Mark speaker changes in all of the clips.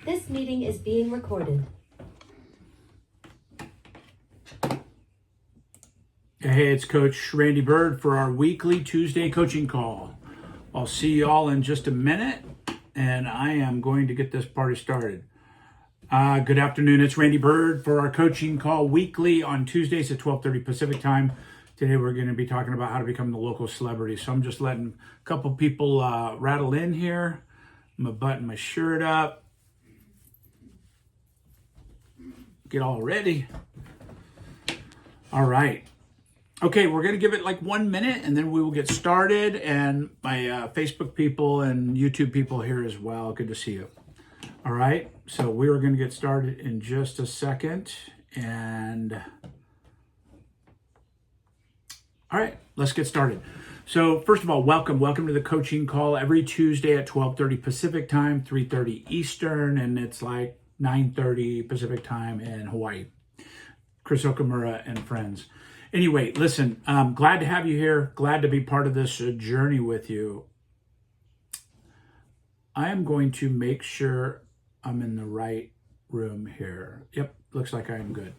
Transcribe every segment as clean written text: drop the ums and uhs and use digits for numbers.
Speaker 1: This meeting is being recorded.
Speaker 2: Hey, it's Coach Randy Bird for our weekly Tuesday coaching call. I'll see you all in just a minute, and I am going to get this party started. Good afternoon. It's Randy Bird for our coaching call weekly on Tuesdays at 12:30 Pacific time. Today we're going to be talking about how to become the local celebrity. So I'm just letting a couple people rattle in here. I'm going to button my shirt up. Get all ready. All right. Okay, we're going to give it like 1 minute and then we will get started. And my Facebook people and YouTube people here as well. Good to see you. All right, so we are going to get started in just a second. And all right, let's get started. So first of all, welcome to the coaching call every Tuesday at 12:30 Pacific time, 3:30 Eastern, and it's like 9:30 Pacific time in Hawaii. Chris Okamura and friends. Anyway, listen, I'm glad to have you here. Glad to be part of this journey with you. I am going to make sure I'm in the right room here. Yep, looks like I am good.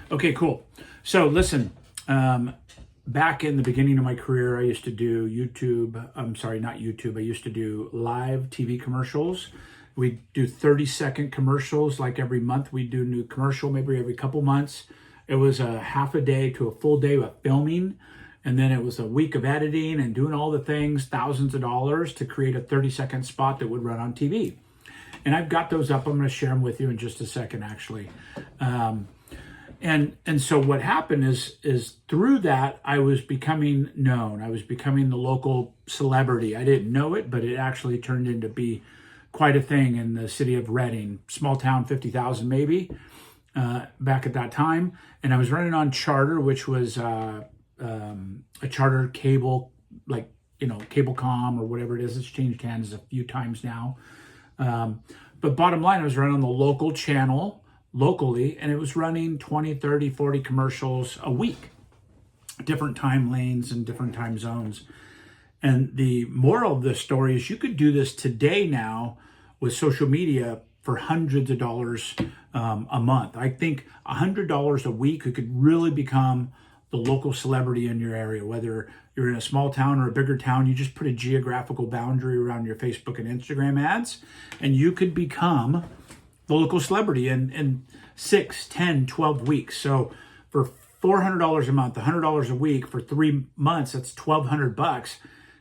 Speaker 2: Okay, cool. So listen, back in the beginning of my career, I used to do I used to do live TV commercials. We do 30-second commercials like every month. We do a new commercial, maybe every couple months. It was a half a day to a full day of filming. And then it was a week of editing and doing all the things, thousands of dollars to create a 30-second spot that would run on TV. And I've got those up. I'm going to share them with you in just a second, actually. And so what happened is through that, I was becoming known. I was becoming the local celebrity. I didn't know it, but it actually turned into be quite a thing in the city of Redding, small town, 50,000 maybe, back at that time. And I was running on Charter, which was a Charter cable, like, Cablecom or whatever it is. It's changed hands a few times now. But bottom line, I was running on the local channel locally, and it was running 20, 30, 40 commercials a week, different time lanes and different time zones. And the moral of this story is you could do this today now with social media for hundreds of dollars a month. I think $100 a week, you could really become the local celebrity in your area, whether you're in a small town or a bigger town. You just put a geographical boundary around your Facebook and Instagram ads, and you could become the local celebrity in 6, 10, 12 weeks. So for $400 a month, $100 a week for 3 months, that's $1,200.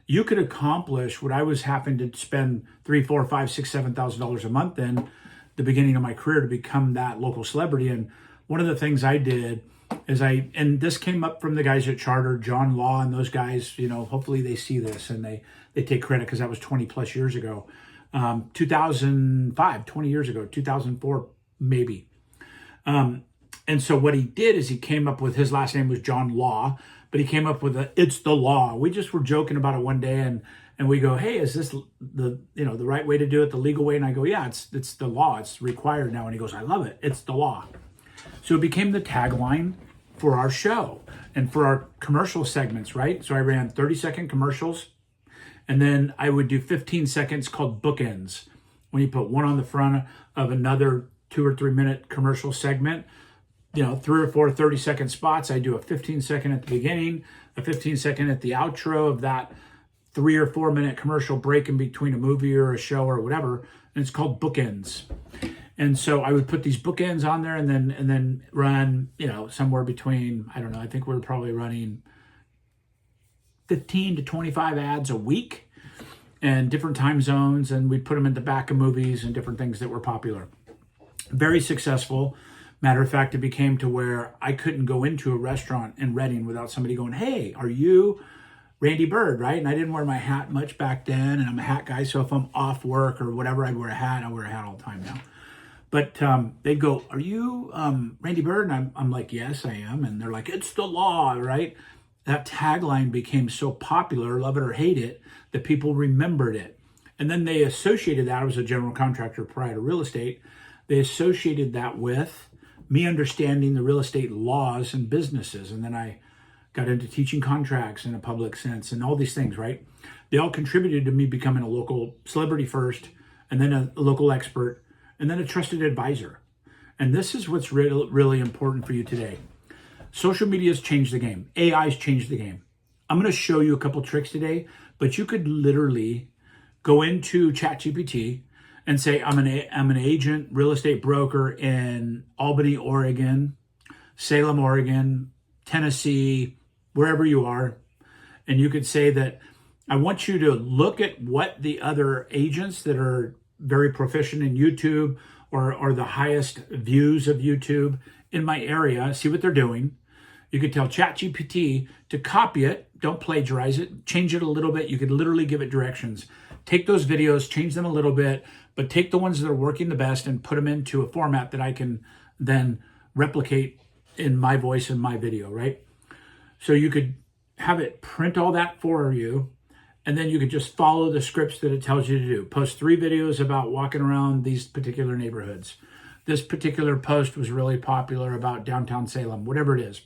Speaker 2: You could accomplish what I was having to spend $3,000, $4,000, $5,000, $6,000, $7,000 a month in the beginning of my career to become that local celebrity. And one of the things I did is and this came up from the guys at Charter, John Law and those guys, hopefully they see this and they take credit because that was 20 plus years ago. 2005, 20 years ago, 2004, maybe. And so what he did is he came up with, his last name was John Law, but he came up with it's the law. We just were joking about it one day and we go, hey, is this the right way to do it, the legal way? And I go, yeah, it's the law. It's required now. And he goes, I love it. It's the law. So it became the tagline for our show and for our commercial segments, right? So I ran 30-second commercials, and then I would do 15 seconds called bookends. When you put one on the front of another 2 or 3 minute commercial segment, 3 or 4 30-second spots. I do a 15-second at the beginning, a 15-second at the outro of that 3 or 4 minute commercial break in between a movie or a show or whatever. And it's called bookends. And so I would put these bookends on there and then run, somewhere between, I don't know, I think we're probably running 15 to 25 ads a week and different time zones. And we'd put them in the back of movies and different things that were popular. Very successful. Matter of fact, it became to where I couldn't go into a restaurant in Redding without somebody going, hey, are you Randy Bird, right? And I didn't wear my hat much back then, and I'm a hat guy, so if I'm off work or whatever, I'd wear a hat. I wear a hat all the time now. But they'd go, are you Randy Bird? And I'm like, yes, I am. And they're like, it's the law, right? That tagline became so popular, love it or hate it, that people remembered it. And then they associated that. I was a general contractor prior to real estate. They associated that with me understanding the real estate laws and businesses. And then I got into teaching contracts in a public sense and all these things, right? They all contributed to me becoming a local celebrity first, and then a local expert, and then a trusted advisor. And this is what's really important for you today. Social media has changed the game. AI's changed the game. I'm going to show you a couple tricks today, but you could literally go into ChatGPT and say, I'm an agent, real estate broker in Albany, Oregon, Salem, Oregon, Tennessee, wherever you are. And you could say that I want you to look at what the other agents that are very proficient in YouTube or the highest views of YouTube in my area, see what they're doing. You could tell ChatGPT to copy it, don't plagiarize it, change it a little bit. You could literally give it directions. Take those videos, change them a little bit, but take the ones that are working the best and put them into a format that I can then replicate in my voice and my video, right? So you could have it print all that for you, and then you could just follow the scripts that it tells you to do. Post 3 videos about walking around these particular neighborhoods. This particular post was really popular about downtown Salem, whatever it is.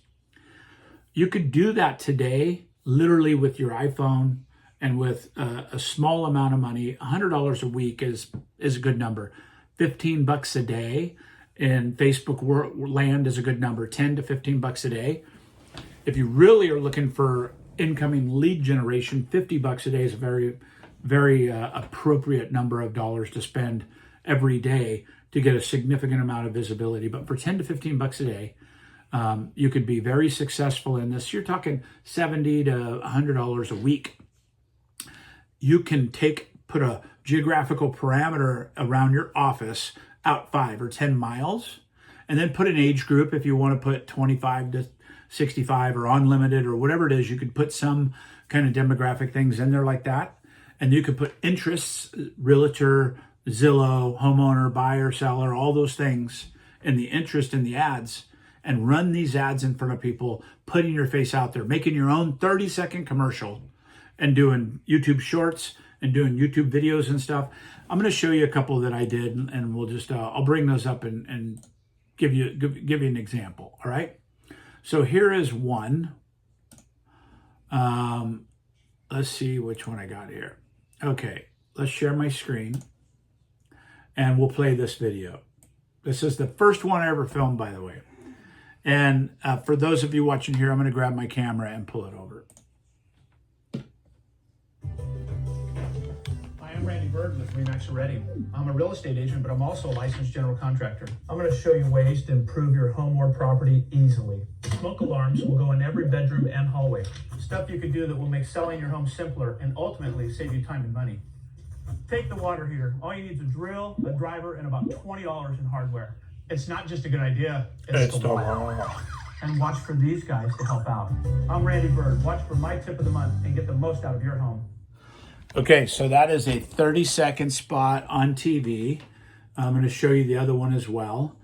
Speaker 2: You could do that today, literally with your iPhone and with a small amount of money. $100 a week is a good number. $15 a day in Facebook land is a good number. $10 to $15 a day. If you really are looking for incoming lead generation, $50 a day is a very, very appropriate number of dollars to spend every day to get a significant amount of visibility. But for $10 to $15 a day, you could be very successful in this. You're talking $70 to $100 a week. You can put a geographical parameter around your office out 5 or 10 miles, and then put an age group. If you want to put 25 to 65 or unlimited or whatever it is, you could put some kind of demographic things in there like that. And you could put interests, realtor, Zillow, homeowner, buyer, seller, all those things, and the interest in the ads, and run these ads in front of people, putting your face out there, making your own 30-second commercial and doing YouTube shorts and doing YouTube videos and stuff. I'm going to show you a couple that I did, and we'll just, I'll bring those up and give you an example. All right. So here is one. Let's see which one I got here. Okay. Let's share my screen and we'll play this video. This is the first one I ever filmed, by the way. And for those of you watching here, I'm going to grab my camera and pull it over.
Speaker 3: Hi, I'm Randy Bird with Remax Redding. I'm a real estate agent, but I'm also a licensed general contractor. I'm going to show you ways to improve your home or property easily. Smoke alarms will go in every bedroom and hallway. Stuff you could do that will make selling your home simpler and ultimately save you time and money. Take the water heater. All you need is a drill, a driver, and about $20 in hardware. It's not just a good idea, it's the law. And watch for these guys to help out. I'm Randy Bird. Watch for my tip of the month and get the most out of your home.
Speaker 2: Okay, so that is a 30-second spot on TV. I'm going to show you the other one as well.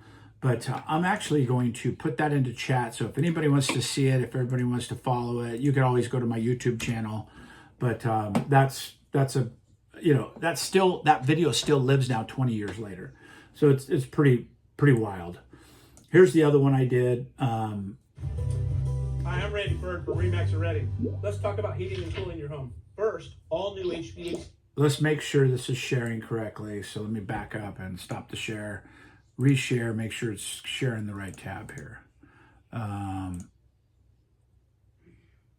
Speaker 2: But I'm actually going to put that into chat. So if anybody wants to see it, if everybody wants to follow it, you can always go to my YouTube channel. But that's a, you know, that video still lives now 20 years later. So it's pretty wild. Here's the other one I did.
Speaker 3: Hi, I'm Randy Bird for Remax Redding. Let's talk about heating and cooling your home. First, all new HVAC.
Speaker 2: Let's make sure this is sharing correctly. So let me back up and stop the share. Reshare, make sure it's sharing the right tab here.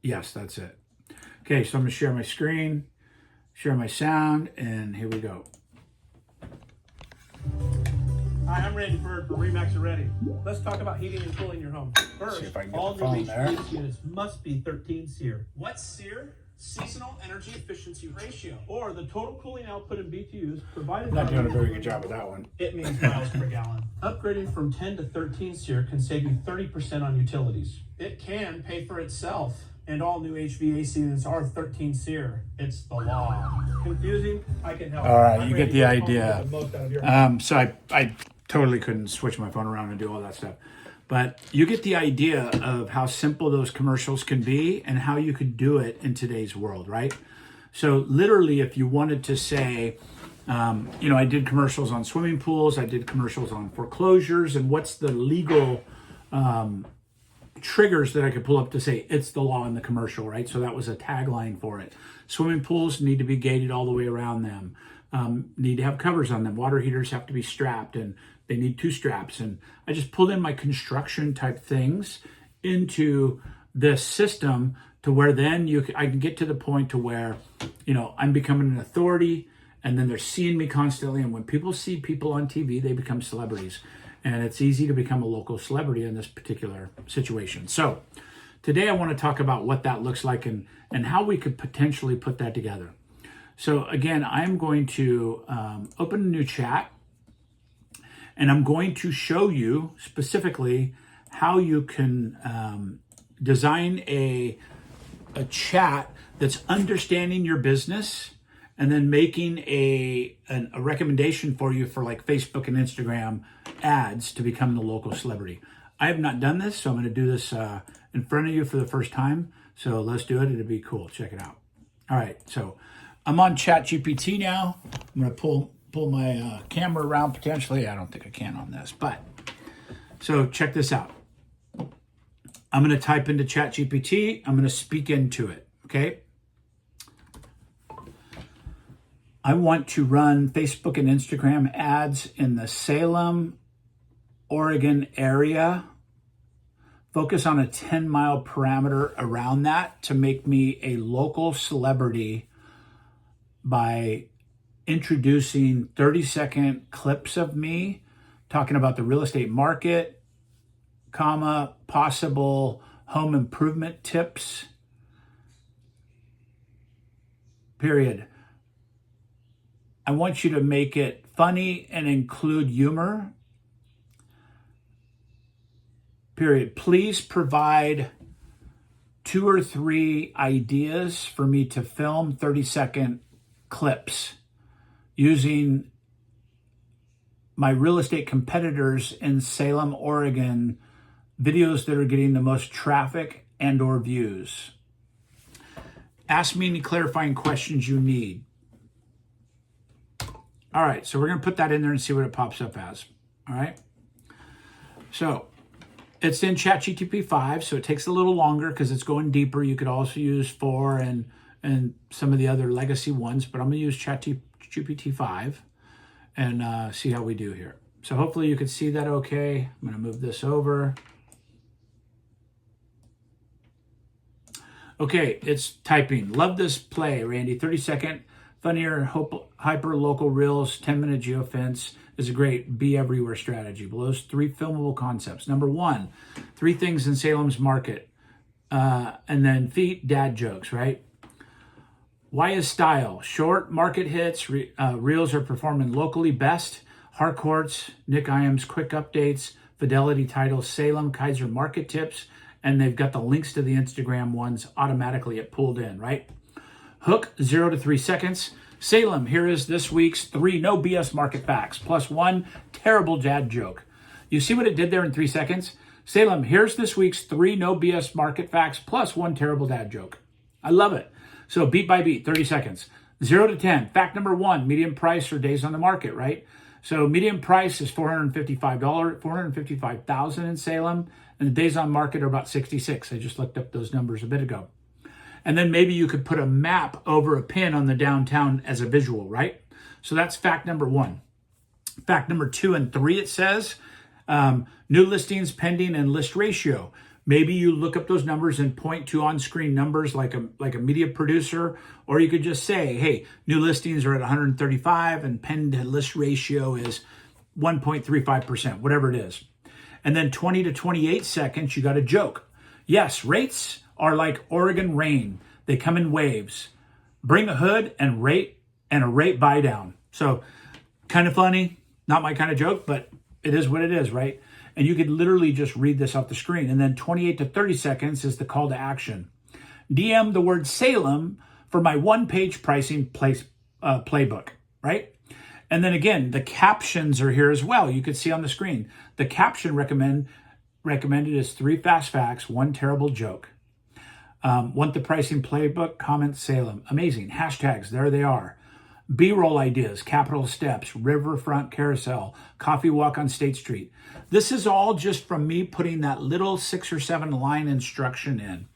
Speaker 2: Yes, that's it. Okay, so I'm gonna share my screen, share my sound, and here we go.
Speaker 3: Hi, I'm Randy Bird for Remax Redding. Let's talk about heating and cooling your home. First, all new HVAC units must be 13 SEER. What's SEER? Seasonal Energy Efficiency Ratio, or the total cooling output in BTUs provided.
Speaker 2: Not doing a very good job with that one.
Speaker 3: It means miles per gallon. Upgrading from 10 to 13 SEER can save you 30% on utilities. It can pay for itself, and all new HVAC units are 13 SEER. It's the law. Confusing? I can help.
Speaker 2: All right,
Speaker 3: I'm
Speaker 2: you
Speaker 3: ready
Speaker 2: get the
Speaker 3: to
Speaker 2: idea.
Speaker 3: get the most out of your
Speaker 2: So I totally couldn't switch my phone around and do all that stuff. But you get the idea of how simple those commercials can be and how you could do it in today's world, right? So literally, if you wanted to say, I did commercials on swimming pools, I did commercials on foreclosures, and what's the legal triggers that I could pull up to say it's the law in the commercial, right? So that was a tagline for it. Swimming pools need to be gated all the way around them. need to have covers on them. Water heaters have to be strapped, and they need 2 straps. And I just pulled in my construction type things into this system to where then I can get to the point to where, I'm becoming an authority, and then they're seeing me constantly. And when people see people on TV, they become celebrities. And it's easy to become a local celebrity in this particular situation. So today I want to talk about what that looks like and how we could potentially put that together. So again, I'm going to open a new chat, and I'm going to show you specifically how you can design a chat that's understanding your business, and then making a recommendation for you for like Facebook and Instagram ads to become the local celebrity. I have not done this, so I'm going to do this in front of you for the first time. So let's do it. It'll be cool. Check it out. All right. So I'm on ChatGPT now. I'm going to pull my camera around potentially. I don't think I can on this, but so check this out. I'm going to type into ChatGPT. I'm going to speak into it. Okay. I want to run Facebook and Instagram ads in the Salem, Oregon area. Focus on a 10-mile parameter around that to make me a local celebrity by introducing 30-second clips of me talking about the real estate market, possible home improvement tips, period. I want you to make it funny and include humor, period. Please provide 2 or 3 ideas for me to film 30-second clips using my real estate competitors in Salem, Oregon, videos that are getting the most traffic and or views. Ask me any clarifying questions you need. All right, so we're going to put that in there and see what it pops up as. All right. So it's in ChatGPT 5, so it takes a little longer because it's going deeper. You could also use 4 and some of the other legacy ones, but I'm going to use ChatGPT 5 and see how we do here. So hopefully you can see that okay. I'm going to move this over. Okay, it's typing. Love this play, Randy. 30-second, funnier, hyper-local reels, 10-minute geofence is a great be everywhere strategy. Below 3 filmable concepts. Number 1, 3 things in Salem's market. And then feet, dad jokes, right? Why is style? Short market hits, reels are performing locally best. Harcourt's, Nick Iams quick updates, Fidelity titles, Salem, Kaiser market tips, and they've got the links to the Instagram ones automatically pulled in, right? Hook, 0 to 3 seconds. Salem, here is this week's 3 no BS market facts, plus 1 terrible dad joke. You see what it did there in 3 seconds? Salem, here's this week's 3 no BS market facts, plus 1 terrible dad joke. I love it. So beat by beat, 30 seconds. 0 to 10. Fact number 1, median price or days on the market, right? So median price is $455,000 in Salem, and the days on market are about 66. I just looked up those numbers a bit ago. And then maybe you could put a map over a pin on the downtown as a visual, right? So that's fact number 1. Fact number 2 and 3, it says, new listings pending and list ratio. Maybe you look up those numbers and point to on-screen numbers like a media producer, or you could just say, hey, new listings are at 135 and pending to list ratio is 1.35%, whatever it is. And then 20 to 28 seconds, you got a joke. Yes, rates are like Oregon rain. They come in waves. Bring a hood and a rate buy down. So kind of funny, not my kind of joke, but it is what it is, right? And you could literally just read this off the screen. And then 28 to 30 seconds is the call to action. DM the word Salem for my 1-page pricing playbook, right? And then again, the captions are here as well. You could see on the screen. The caption recommended is 3 fast facts, 1 terrible joke. Want the pricing playbook? Comment Salem. Amazing. Hashtags, there they are. B-roll ideas, Capitol Steps, Riverfront Carousel, Coffee Walk on State Street. This is all just from me putting that little 6 or 7 line instruction in.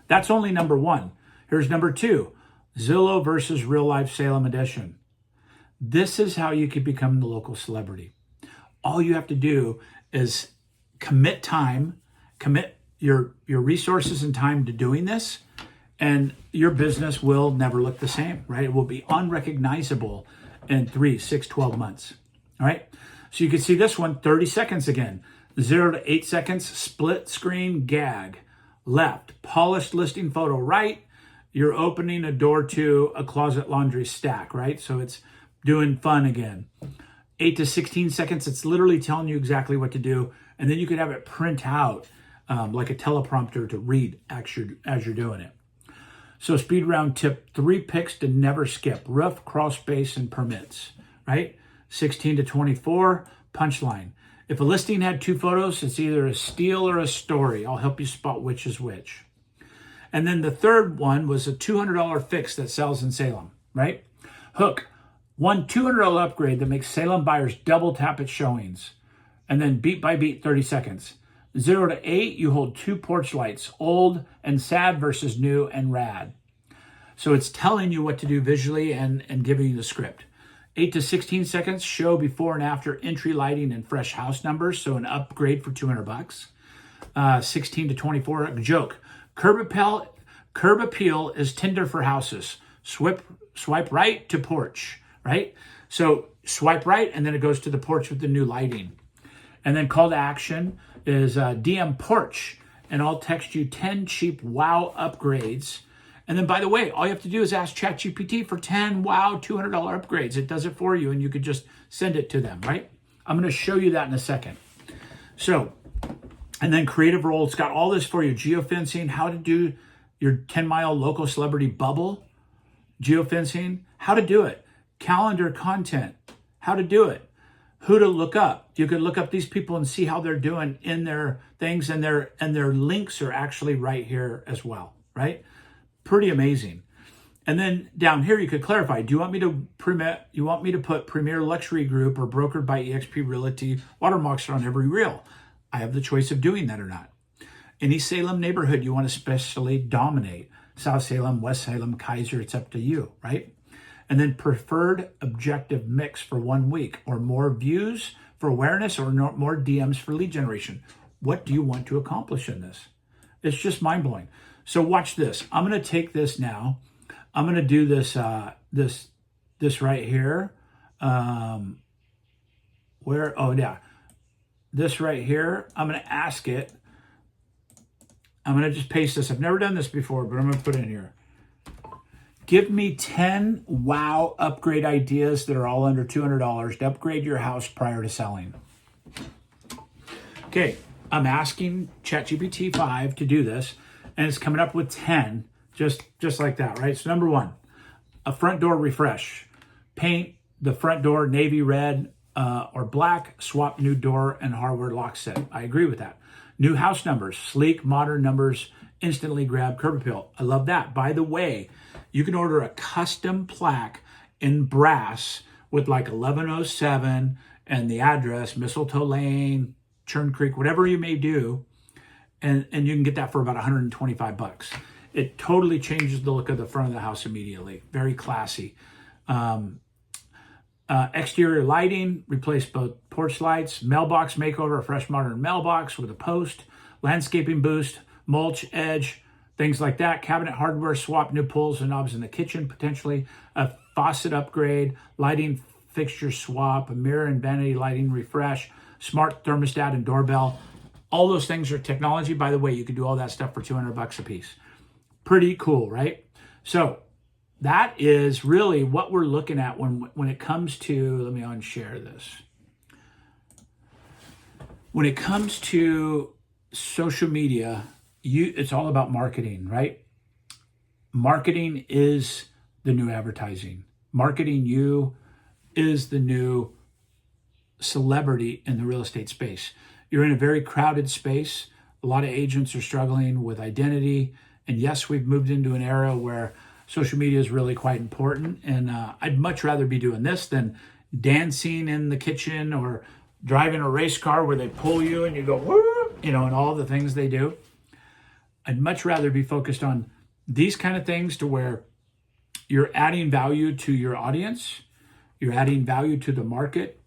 Speaker 2: That's only number 1. Here's number 2, Zillow versus Real Life Salem Edition. This is how you could become the local celebrity. All you have to do is commit time, commit your resources and time to doing this, and your business will never look the same, right? It will be unrecognizable in 3, 6, 12 months. All right. So you can see this one, 30 seconds again, 0 to 8 seconds, split screen gag, left, polished listing photo, right. You're opening a door to a closet laundry stack, right? So it's doing fun again. 8 to 16 seconds, it's literally telling you exactly what to do. And then you could have it print out like a teleprompter to read as you're doing it. So speed round tip, 3 picks to never skip: roof, crawl space, and permits, right? 16 to 24, punchline. If a listing had 2 photos, it's either a steal or a story. I'll help you spot which is which. And then the third one was a $200 fix that sells in Salem, right? Hook, one $200 upgrade that makes Salem buyers double tap its showings. And then beat by beat, 30 seconds. 0 to 8, you hold 2 porch lights, old and sad versus new and rad. So it's telling you what to do visually and giving you the script. 8 to 16 seconds, show before and after entry lighting and fresh house numbers, so an upgrade for $200. 16 to 24, a joke. Curb appeal is Tinder for houses. Swipe right to porch, right? So swipe right, and then it goes to the porch with the new lighting. And then call to action is DM porch, and I'll text you 10 cheap wow upgrades. And then, by the way, all you have to do is ask ChatGPT for 10 wow $200 upgrades. It does it for you, and you could just send it to them, right? I'm going to show you that in a second. So, and then creative role, it's got all this for you. Geofencing, how to do your 10-mile local celebrity bubble. Geofencing, how to do it. Calendar content, how to do it. Who to look up. You could look up these people and see how they're doing in their things, and their links are actually right here as well, right? Pretty amazing. And then down here you could clarify, do you want me to put Premier Luxury Group or brokered by eXp Realty watermarks on every reel? I have the choice of doing that or not. Any Salem neighborhood you want to especially dominate. South Salem, West Salem, Kaiser, it's up to you, right? And then preferred objective mix for 1 week, or more views for awareness, or more DMs for lead generation. What do you want to accomplish in this? It's just mind-blowing. So watch this. I'm going to take this now. I'm going to do this this right here. This right here. I'm going to ask it. I'm going to just paste this. I've never done this before, but I'm going to put it in here. Give me 10 wow upgrade ideas that are all under $200 to upgrade your house prior to selling. Okay, I'm asking ChatGPT 5 to do this, and it's coming up with 10, just like that, right? So number 1, a front door refresh. Paint the front door navy red or black, swap new door and hardware lock set. I agree with that. New house numbers, sleek, modern numbers, instantly grab curb appeal. I love that. By the way, you can order a custom plaque in brass with like 1107 and the address, Mistletoe Lane, Churn Creek, whatever you may do. And you can get that for about $125. It totally changes the look of the front of the house immediately. Very classy. Exterior lighting, replace both porch lights. Mailbox makeover, a fresh modern mailbox with a post. Landscaping boost, mulch, edge, things like that. Cabinet hardware swap, new pulls and knobs in the kitchen, potentially. A faucet upgrade, lighting fixture swap, a mirror and vanity lighting refresh, smart thermostat and doorbell. All those things are technology. By the way, you can do all that stuff for $200 a piece. Pretty cool, right? So that is really what we're looking at when it comes to, let me unshare this. When it comes to social media, it's all about marketing, right? Marketing is the new advertising. Marketing you is the new celebrity in the real estate space. You're in a very crowded space. A lot of agents are struggling with identity. And yes, we've moved into an era where social media is really quite important. And I'd much rather be doing this than dancing in the kitchen or driving a race car where they pull you and you go, whoop, and all the things they do. I'd much rather be focused on these kind of things to where you're adding value to your audience. You're adding value to the market.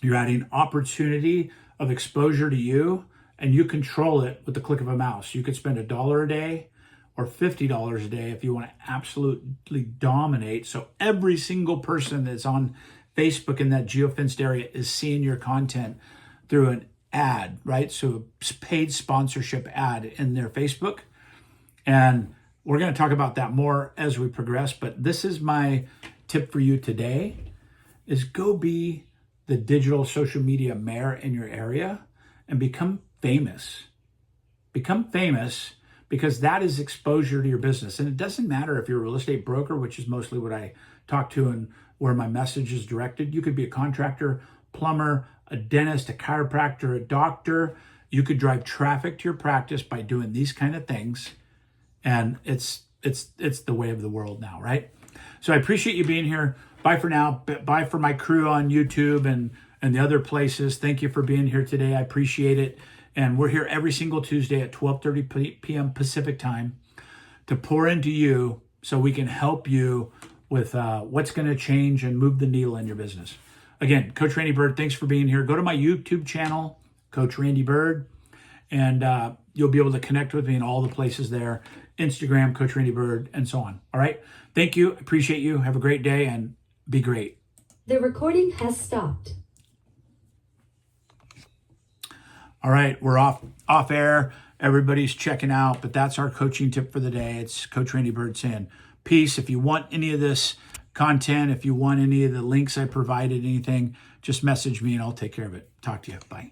Speaker 2: You're adding opportunity of exposure to you, and you control it with the click of a mouse. You could spend $1 a day or $50 a day if you want to absolutely dominate. So every single person that's on Facebook in that geofenced area is seeing your content through an ad, right? So a paid sponsorship ad in their Facebook. And we're going to talk about that more as we progress. But this is my tip for you today is go be the digital social media mayor in your area and become famous. Become famous because that is exposure to your business. And it doesn't matter if you're a real estate broker, which is mostly what I talk to and where my message is directed. You could be a contractor, plumber, a dentist, a chiropractor, a doctor. You could drive traffic to your practice by doing these kind of things. And it's the way of the world now, right? So I appreciate you being here. Bye for now. Bye for my crew on YouTube and the other places. Thank you for being here today. I appreciate it. And we're here every single Tuesday at 12:30 p.m. Pacific time to pour into you so we can help you with what's going to change and move the needle in your business. Again, Coach Randy Bird, thanks for being here. Go to my YouTube channel, Coach Randy Bird, and you'll be able to connect with me in all the places there, Instagram, Coach Randy Bird, and so on. All right. Thank you. Appreciate you. Have a great day and be great.
Speaker 1: The recording has stopped.
Speaker 2: All right, we're off air. Everybody's checking out, but that's our coaching tip for the day. It's Coach Randy Bird saying, peace. If you want any of this content, if you want any of the links I provided, anything, just message me and I'll take care of it. Talk to you. Bye.